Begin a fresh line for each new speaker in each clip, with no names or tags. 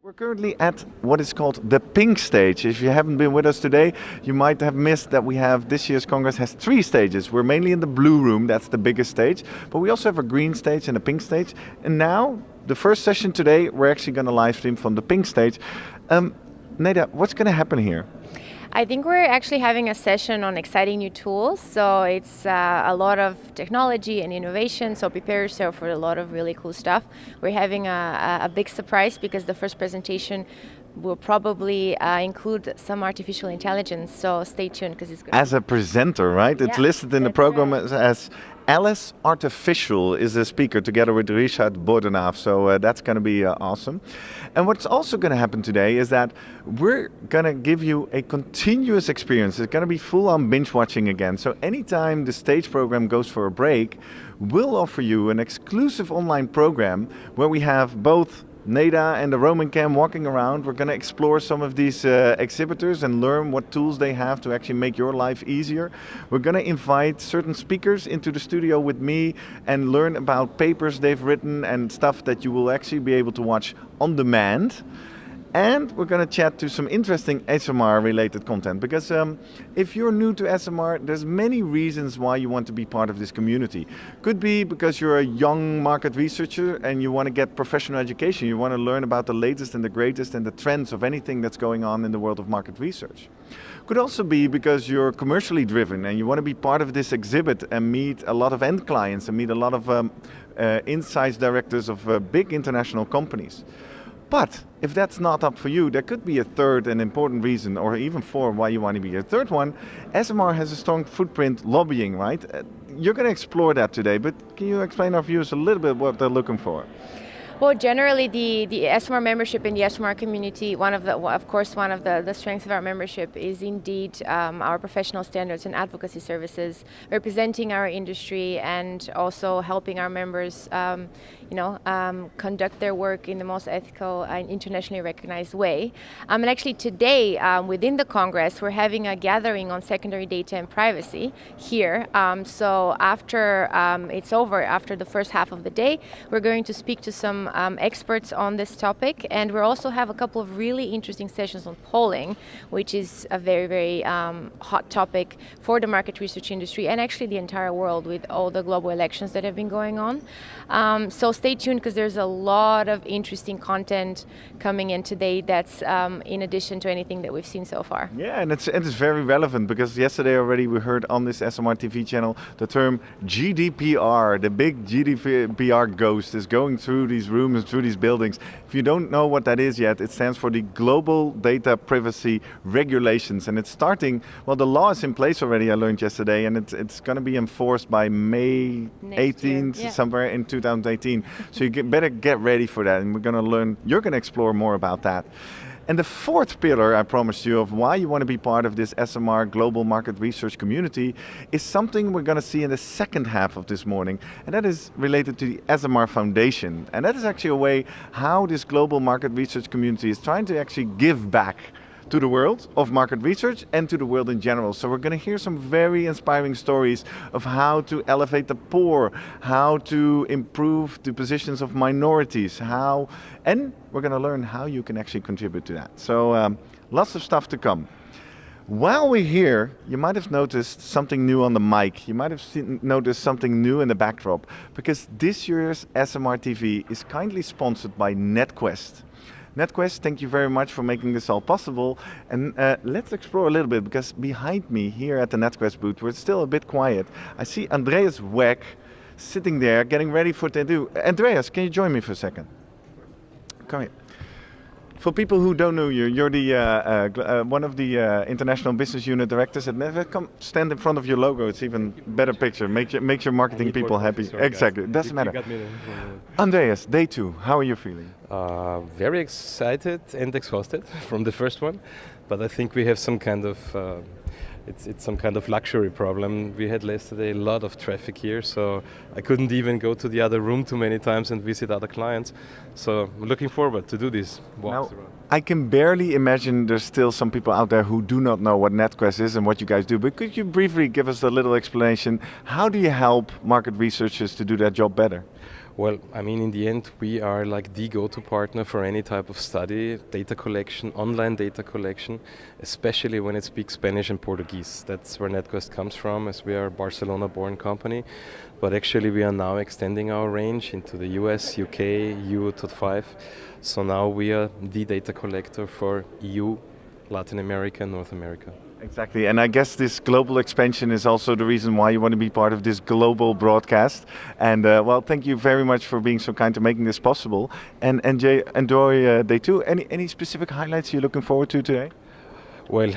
We're currently at what is called the pink stage. If you haven't been with us today, you might have missed that we have this year's Congress has 3 stages. We're mainly in the blue room, that's the biggest stage, but we also have a green stage and a pink stage. And now, the first session today, we're actually going to live stream from the pink stage. Neda, what's going to happen here?
I think we're actually having a session on exciting new tools. So it's a lot of technology and innovation. So prepare yourself for a lot of really cool stuff. We're having a big surprise because the first presentation will probably include some artificial intelligence. So stay tuned because it's good.
As a presenter, right? It's listed in the program
right.
as Alice Artificial is the speaker together with Richard Bordenave. So that's going to be awesome. And what's also going to happen today is that we're going to give you a continuous experience. It's going to be full on binge watching again. So anytime the stage program goes for a break, we'll offer you an exclusive online program where we have both Neda and the Roman Cam walking around. We're going to explore some of these exhibitors and learn what tools they have to actually make your life easier. We're going to invite certain speakers into the studio with me and learn about papers they've written and stuff that you will actually be able to watch on demand. And we're going to chat to some interesting SMR related content because if you're new to SMR, there's many reasons why you want to be part of this community. Could be because you're a young market researcher and you want to get professional education. You want to learn about the latest and the greatest and the trends of anything that's going on in the world of market research. Could also be because you're commercially driven and you want to be part of this exhibit and meet a lot of end clients and meet a lot of insights directors of big international companies. But if that's not up for you, there could be a third and important reason, or even 4, why you want to be here. Third one, SMR has a strong footprint lobbying, right? You're going to explore that today, but can you explain our viewers a little bit what they're looking for?
Well, generally, the SMR membership in the SMR community, one of the strengths of our membership is indeed our professional standards and advocacy services, representing our industry and also helping our members, conduct their work in the most ethical and internationally recognized way. And actually, today within the Congress, we're having a gathering on secondary data and privacy here. So after it's over, after the first half of the day, we're going to speak to some experts on this topic, and we also have a couple of really interesting sessions on polling, which is a very, very hot topic for the market research industry and actually the entire world with all the global elections that have been going on. So stay tuned because there's a lot of interesting content coming in today that's in addition to anything that we've seen so far.
Yeah, and it's very relevant because yesterday already we heard on this SMR TV channel the term GDPR, the big GDPR ghost is going through these rooms and through these buildings. If you don't know what that is yet, it stands for the Global Data Privacy Regulations, and it's starting, well, the law is in place already, I learned yesterday, and it's going to be enforced by May 18th, somewhere in 2018. So you better get ready for that, and we're going to learn, you're going to explore more about that. And the 4th pillar I promised you of why you want to be part of this SMR Global Market Research community is something we're going to see in the second half of this morning, and that is related to the SMR Foundation. And that is actually a way how this Global Market Research community is trying to actually give back to the world of market research and to the world in general. So we're going to hear some very inspiring stories of how to elevate the poor, how to improve the positions of minorities, and we're going to learn how you can actually contribute to that. So lots of stuff to come. While we're here, you might have noticed something new on the mic. You might have noticed something new in the backdrop, because this year's SMR TV is kindly sponsored by NetQuest. NetQuest, thank you very much for making this all possible. And let's explore a little bit, because behind me here at the NetQuest booth, we're still a bit quiet. I see Andreas Weck sitting there, getting ready for what they do. Andreas, can you join me for a second? Come here. For people who don't know you, you're the one of the international business unit directors at NetQuest. Come stand in front of your logo. It's even better picture. Make your marketing people happy. Sorry, exactly. It doesn't matter. Andreas, day 2. How are you feeling?
Very excited and exhausted from the first one, but I think we have some kind of it's some kind of luxury problem. We had yesterday a lot of traffic here, so I couldn't even go to the other room too many times and visit other clients. So I'm looking forward to do this walks around.
I can barely imagine there's still some people out there who do not know what NetQuest is and what you guys do, but could you briefly give us a little explanation? How do you help market researchers to do their job better?
Well, I mean, in the end, we are like the go-to partner for any type of study, data collection, online data collection, especially when it speaks Spanish and Portuguese. That's where NetQuest comes from, as we are a Barcelona-born company. But actually, we are now extending our range into the US, UK, EU-5. So now we are the data collector for EU, Latin America, and North America.
Exactly, and I guess this global expansion is also the reason why you want to be part of this global broadcast. And well, thank you very much for being so kind to making this possible. And enjoy day two. Any specific highlights you're looking forward to today?
Well,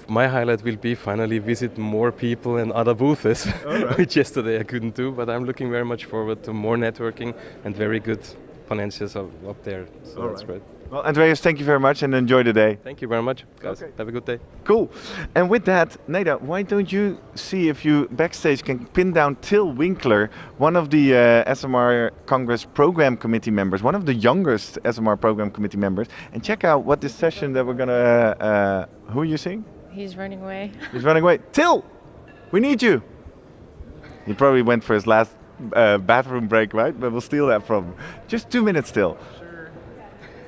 my highlight will be finally visit more people and other booths,
Right.
which yesterday I couldn't do. But I'm looking very much forward to more networking and very good ponencias up there. So
All
that's
right.
great.
Well, Andreas, thank you very much and enjoy the day.
Thank you very much, guys.
Okay.
Have a good day.
Cool. And with that, Neda, why don't you see if you backstage can pin down Till Winkler, one of the SMR Congress Program Committee members, one of the youngest SMR Program Committee members, and check out what this session that we're gonna. Who are you seeing?
He's running away.
He's running away. Till, we need you. He probably went for his last bathroom break, right? But we'll steal that from him. Just 2 minutes still.
Sure.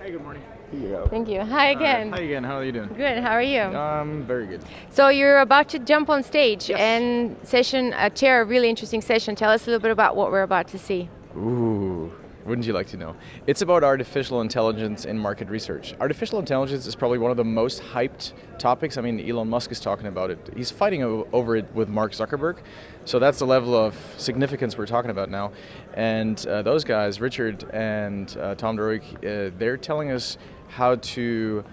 Hey, good morning.
Here you go.
Thank you. Hi again.
Hi again. How are you doing?
Good. How are you?
Very good.
So you're about to jump on stage
Yes.
and chair a really interesting session. Tell us a little bit about what we're about to see.
Ooh, wouldn't you like to know? It's about artificial intelligence in market research. Artificial intelligence is probably one of the most hyped topics. I mean, Elon Musk is talking about it. He's fighting over it with Mark Zuckerberg. So that's the level of significance we're talking about now. And those guys, Richard and Tom DeRuyck, they're telling us how to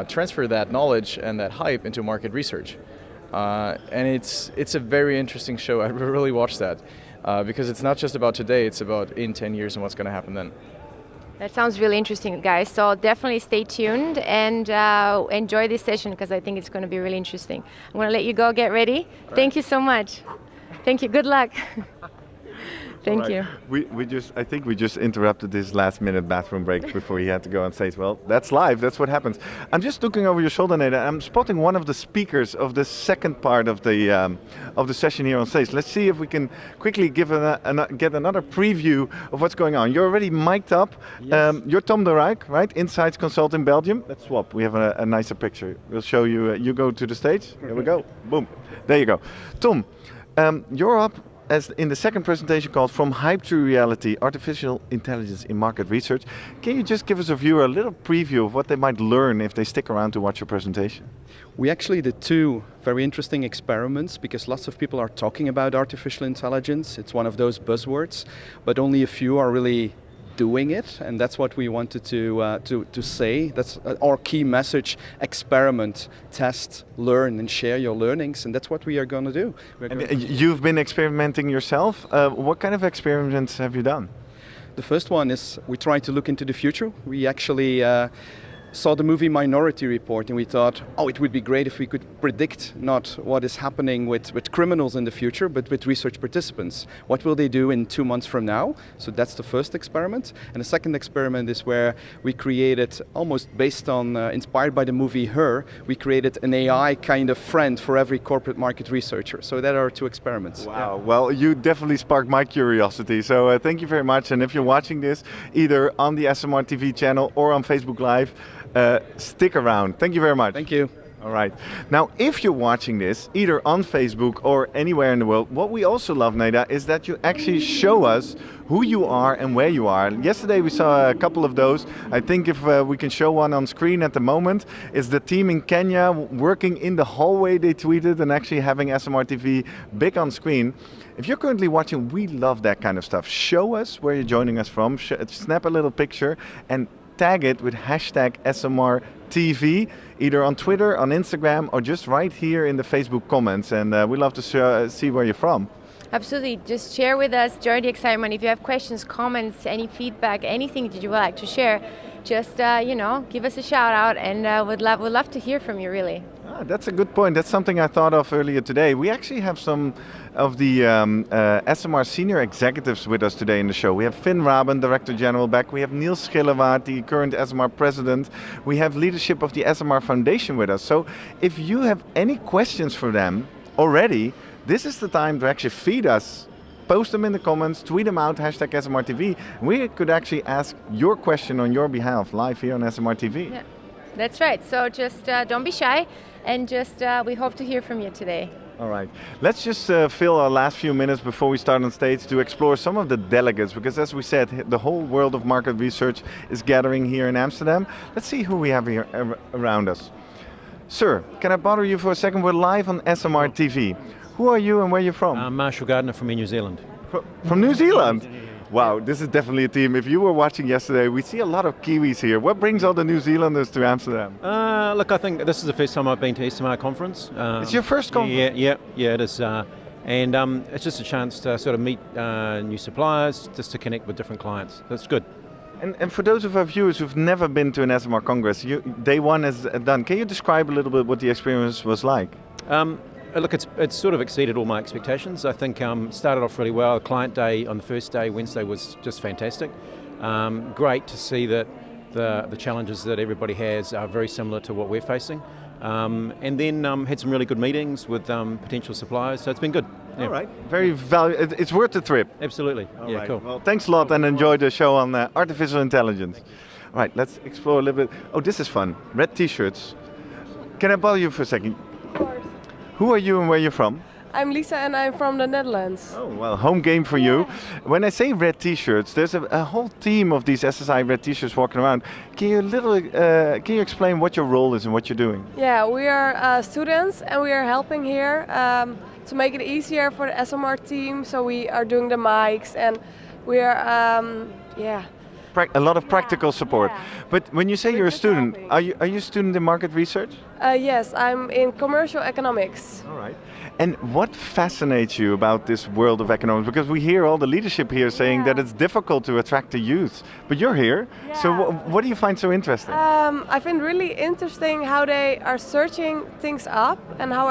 transfer that knowledge and that hype into market research. And it's a very interesting show. I really watched that. Because it's not just about today, it's about in 10 years and what's going to happen then.
That sounds really interesting, guys. So definitely stay tuned and enjoy this session because I think it's going to be really interesting. I'm going to let you go get ready. Thank you so much. Thank you. Good luck. Thank you.
I think we just interrupted this last minute bathroom break before he had to go on stage. Well, that's live. That's what happens. I'm just looking over your shoulder, Neda. I'm spotting one of the speakers of the second part of the session here on stage. Let's see if we can quickly get another preview of what's going on. You're already mic'd up.
Yes.
You're Tom de Rijk, right? Insights Consulting Belgium. Let's swap. We have a nicer picture. We'll show you. You go to the stage. Here we go. Boom. There you go. Tom, you're up as in the second presentation called From Hype to Reality, Artificial Intelligence in Market Research. Can you just give us a viewer a little preview of what they might learn if they stick around to watch your presentation?
We actually did two very interesting experiments because lots of people are talking about artificial intelligence. It's one of those buzzwords, but only a few are really doing it, and that's what we wanted to say. That's our key message: experiment, test, learn, and share your learnings, and that's what we are going to do.
And you've been experimenting yourself. What kind of experiments have you done?
The first one is we try to look into the future. We actually saw the movie Minority Report and we thought, oh, it would be great if we could predict not what is happening with criminals in the future, but with research participants. What will they do in 2 months from now? So that's the first experiment. And the second experiment is where we created, almost based on, inspired by the movie Her, we created an AI kind of friend for every corporate market researcher. So that are two experiments.
Wow,
Yeah.
well, you definitely sparked my curiosity. So thank you very much. And if you're watching this either on the SMR TV channel or on Facebook Live, stick around. Thank you very much.
Thank you.
All right. Now, if you're watching this either on Facebook or anywhere in the world, what we also love, Neda, is that you actually show us who you are and where you are. Yesterday we saw a couple of those. I think if we can show one on screen at the moment, it's the team in Kenya working in the hallway, they tweeted, and actually having SMR TV big on screen. If you're currently watching, we love that kind of stuff. Show us where you're joining us from, snap a little picture, and tag it with hashtag SMR TV, either on Twitter, on Instagram, or just right here in the Facebook comments. And we love to see where you're from.
Absolutely. Just share with us, join the excitement. If you have questions, comments, any feedback, anything that you would like to share, just give us a shout out, and we'd love to hear from you, really.
That's a good point. That's something I thought of earlier today. We actually have some of the SMR senior executives with us today in the show. We have Finn Raben, Director General, back. We have Niels Schillewaard, the current SMR President. We have leadership of the SMR Foundation with us. So if you have any questions for them already, this is the time to actually feed us post them in the comments, tweet them out, hashtag SMRTV. We could actually ask your question on your behalf live here on SMRTV.
Yeah, that's right. So just don't be shy, and just we hope to hear from you today.
All right, let's just fill our last few minutes before we start on stage to explore some of the delegates, because as we said, the whole world of market research is gathering here in Amsterdam. Let's see who we have here around us. Sir, can I bother you for a second? We're live on SMR TV. Who are you and where are you from?
I'm Marshall Gardner from New Zealand.
From New Zealand? Wow, this is definitely a team. If you were watching yesterday, we see a lot of Kiwis here. What brings all the New Zealanders to Amsterdam?
Look, I think this is the first time I've been to SMR conference.
It's your first conference?
Yeah, it is. And it's just a chance to sort of meet new suppliers, just to connect with different clients. That's good.
And for those of our viewers who've never been to an SMR Congress, day one is done. Can you describe a little bit what the experience was like?
Look, it's sort of exceeded all my expectations. I think started off really well. The client day on the first day, Wednesday, was just fantastic. Great to see that the challenges that everybody has are very similar to what we're facing. And then had some really good meetings with potential suppliers, so it's been good. Yeah.
All right, very valuable. It's worth the trip.
Absolutely.
All
yeah,
right.
cool.
Well, thanks a lot and enjoy the show on artificial intelligence. All right, let's explore a little bit. Oh, this is fun. Red t-shirts. Can I bother you for a second?
Of course.
Who are you and where are you from?
I'm Lisa and I'm from the Netherlands.
Oh, well, home game for you. When I say red t-shirts, there's a whole team of these SSI red t-shirts walking around. Can you explain what your role is and what you're doing?
Yeah, we are students and we are helping here to make it easier for the SMR team. So we are doing the mics and we are,
A lot of practical support.
yeah.
But when you say
We're
you're a
just
student,
helping.
are you a student in market research?
Yes, I'm in commercial economics.
All right. And what fascinates you about this world of economics? Because we hear all the leadership here saying that it's difficult to attract the youth, but you're here. So
Yeah.
what do you find so interesting?
I find really interesting how they are searching things up and how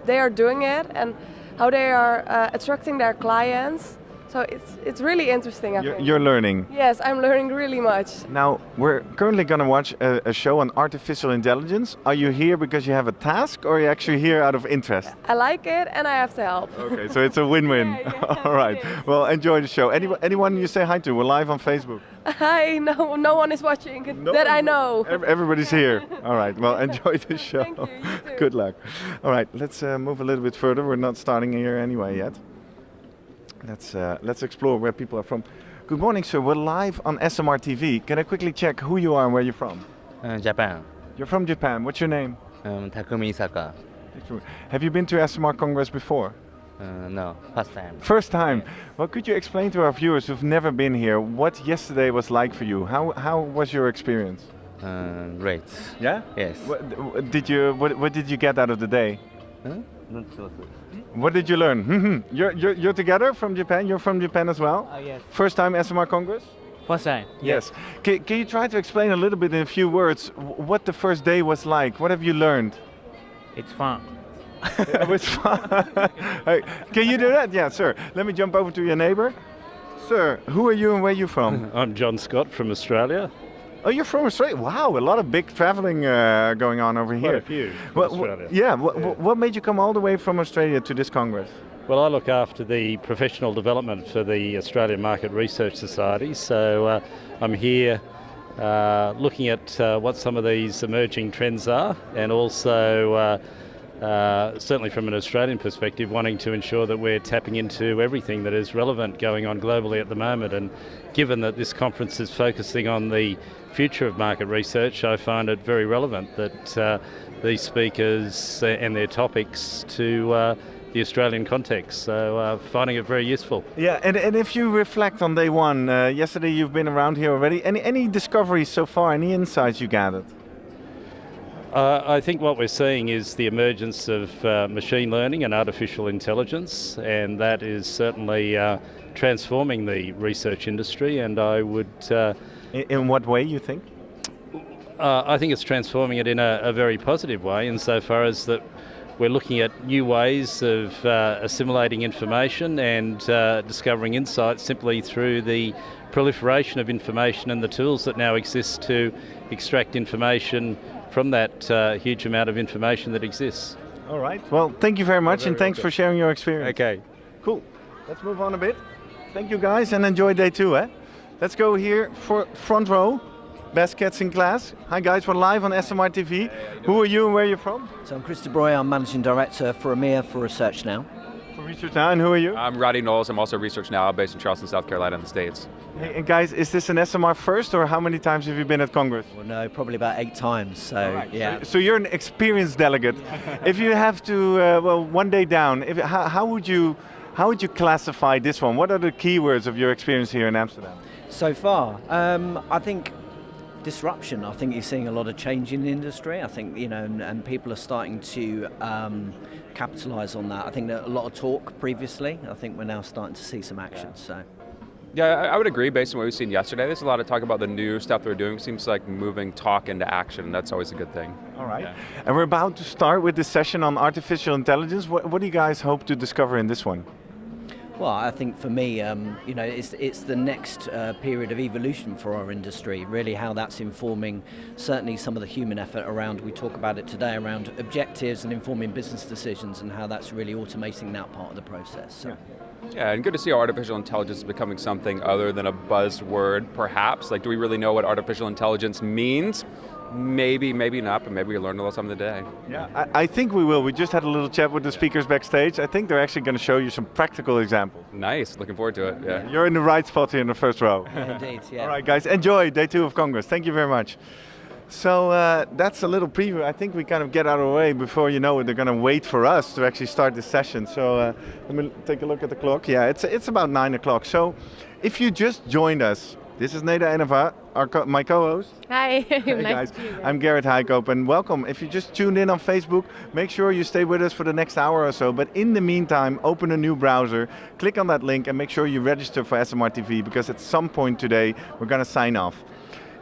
they are doing it and how they are attracting their clients. So it's really interesting, I think.
You're learning.
Yes, I'm learning really much.
Now, we're currently going to watch a show on artificial intelligence. Are you here because you have a task, or are you actually here out of interest?
I like it and I have to help.
Okay, so it's a win-win.
Yeah,
All right.
it is.
Well, enjoy the show. Anyone you say hi to? We're live on Facebook.
Hi, no one is watching that I know.
Everybody's here. All right. Well, enjoy the show.
Thank you, you too.
Good luck. All right. Let's move a little bit further. We're not starting here anyway yet. Let's explore where people are from. Good morning, sir. We're live on SMR TV. Can I quickly check who you are and where you're from?
Japan.
You're from Japan. What's your name?
Takumi Isaka.
Have you been to SMR Congress before?
No, first time.
First time. Well, could you explain to our viewers who've never been here what yesterday was like for you? How was your experience?
Great.
Yeah.
Yes.
What did you get out of the day?
Not so.
What did you learn? You're together from Japan. You're from Japan as well.
Yes.
First time SMR Congress.
First time.
Yes. Can you try to explain a little bit in a few words what the first day was like? What have you learned?
It's fun.
It was fun. Hey, can you do that? Yeah, sir. Let me jump over to your neighbor. Sir, who are you and where are you from?
I'm John Scott from Australia.
Oh, you're from Australia. Wow, a lot of big traveling going on over here.
Quite a few from Australia.
Yeah. What made you come all the way from Australia to this Congress?
Well, I look after the professional development for the Australian Market Research Society, so I'm here looking at what some of these emerging trends are, and also certainly from an Australian perspective, wanting to ensure that we're tapping into everything that is relevant going on globally at the moment. And given that this conference is focusing on the future of market research, I find it very relevant that these speakers and their topics to the Australian context. So finding it very useful.
Yeah, and if you reflect on day one, yesterday you've been around here already, any discoveries so far, any insights you gathered?
I think what we're seeing is the emergence of machine learning and artificial intelligence, and that is certainly transforming the research industry, and I would...
In what way, you think?
I think it's transforming it in a very positive way, insofar as that we're looking at new ways of assimilating information and discovering insights simply through the proliferation of information and the tools that now exist to extract information from that huge amount of information that exists.
All right. Well, thank you very much, and thanks for sharing your experience.
Okay.
Cool. let's move on a bit. Thank you guys and enjoy day 2. Let's go here for front row. Best cats in class. Hi guys, we're live on SMR TV. Who are you and where are you from?
So I'm Chris De Bruyne, I'm Managing Director for EMEA for Research Now.
For Research Now, and who are you?
I'm Roddy Knowles, I'm also Research Now, based in Charleston, South Carolina in the States.
Hey, and guys, is this an SMR first or how many times have you been at Congress?
Well, no, probably about 8 times, so yeah.
So you're an experienced delegate. If you have to, one day down, how would you classify this one? What are the keywords of your experience here in Amsterdam?
So far, I think disruption. I think you're seeing a lot of change in the industry. I think, and people are starting to capitalise on that. I think that a lot of talk previously. I think we're now starting to see some action. So.
Yeah, I would agree based on what we've seen yesterday. There's a lot of talk about the new stuff they're doing. It seems like moving talk into action, and that's always a good thing.
All right. Yeah. And we're about to start with this session on artificial intelligence. What do you guys hope to discover in this one?
Well, I think for me, it's the next period of evolution for our industry, really how that's informing certainly some of the human effort around, we talk about it today, around objectives and informing business decisions and how that's really automating that part of the process. So.
Yeah, and good to see how artificial intelligence is becoming something other than a buzzword, perhaps. Like, do we really know what artificial intelligence means? Maybe, maybe not, but maybe we learned a little something today.
Yeah, I think we will. We just had a little chat with the speakers backstage. I think they're actually going to show you some practical examples.
Nice, looking forward to it, yeah.
You're in the right spot here in the first row.
Indeed, yeah.
All right, guys, enjoy day 2 of Congress. Thank you very much. So that's a little preview. I think we kind of get out of the way before you know it. They're going to wait for us to actually start this session. So let me take a look at the clock. Yeah, it's about 9 o'clock. So if you just joined us, this is Neda Eneva, my co-host.
Hi,
Hey guys, I'm Gerrit Heikoop and welcome. If you just tuned in on Facebook, make sure you stay with us for the next hour or so. But in the meantime, open a new browser, click on that link and make sure you register for SMR TV because at some point today, we're going to sign off.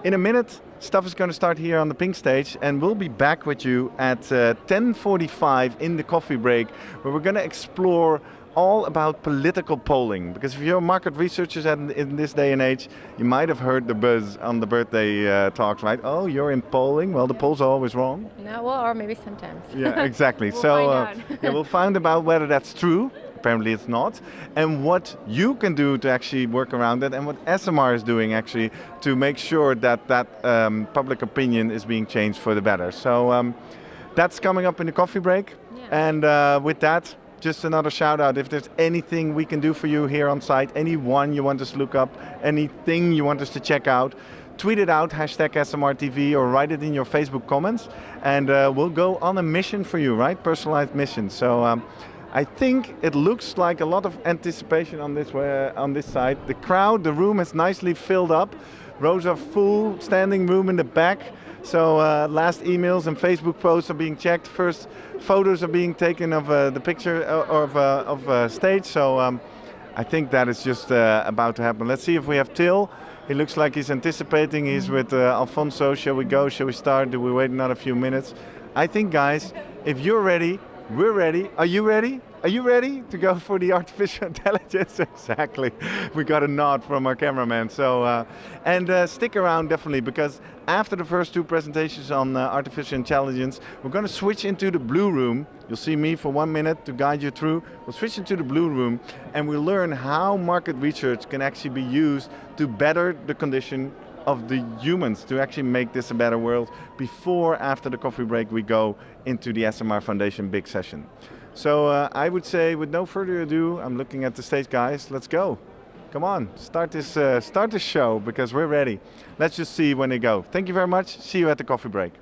In a minute, stuff is going to start here on the pink stage and we'll be back with you at 10:45 in the coffee break where we're going to explore all about political polling, because if you're market researchers in this day and age, you might have heard the buzz on the birthday talks, right? Oh, you're in polling? Well, the polls are always wrong.
No, well, or maybe sometimes.
Yeah, exactly.
We'll
find out. Yeah, we'll find out whether that's true. Apparently it's not, and what you can do to actually work around it, and what SMR is doing actually to make sure that public opinion is being changed for the better. So that's coming up in the coffee break, and with that, just another shout out. If there's anything we can do for you here on site, anyone you want us to look up, anything you want us to check out, tweet it out, #SMRTV, or write it in your Facebook comments, and we'll go on a mission for you, right? Personalized mission. So I think it looks like a lot of anticipation on this side. The crowd, the room is nicely filled up. Rows are full, standing room in the back. So last emails and Facebook posts are being checked. First photos are being taken of the picture of stage. So I think that is just about to happen. Let's see if we have Till. He looks like he's anticipating. He's with Alfonso. Shall we go? Shall we start? Do we wait another few minutes? I think, guys, if you're ready, we're ready. Are you ready? Are you ready to go for the artificial intelligence? Exactly. We got a nod from our cameraman. So, stick around definitely, because after the first 2 presentations on artificial intelligence, we're going to switch into the blue room. You'll see me for 1 minute to guide you through. We'll switch into the blue room and we'll learn how market research can actually be used to better the condition of the humans, to actually make this a better world. Before, after the coffee break, we go into the SMR Foundation big session. So I would say, with no further ado, I'm looking at the stage, guys. Let's go. Come on, start this show, because we're ready. Let's just see when they go. Thank you very much. See you at the coffee break.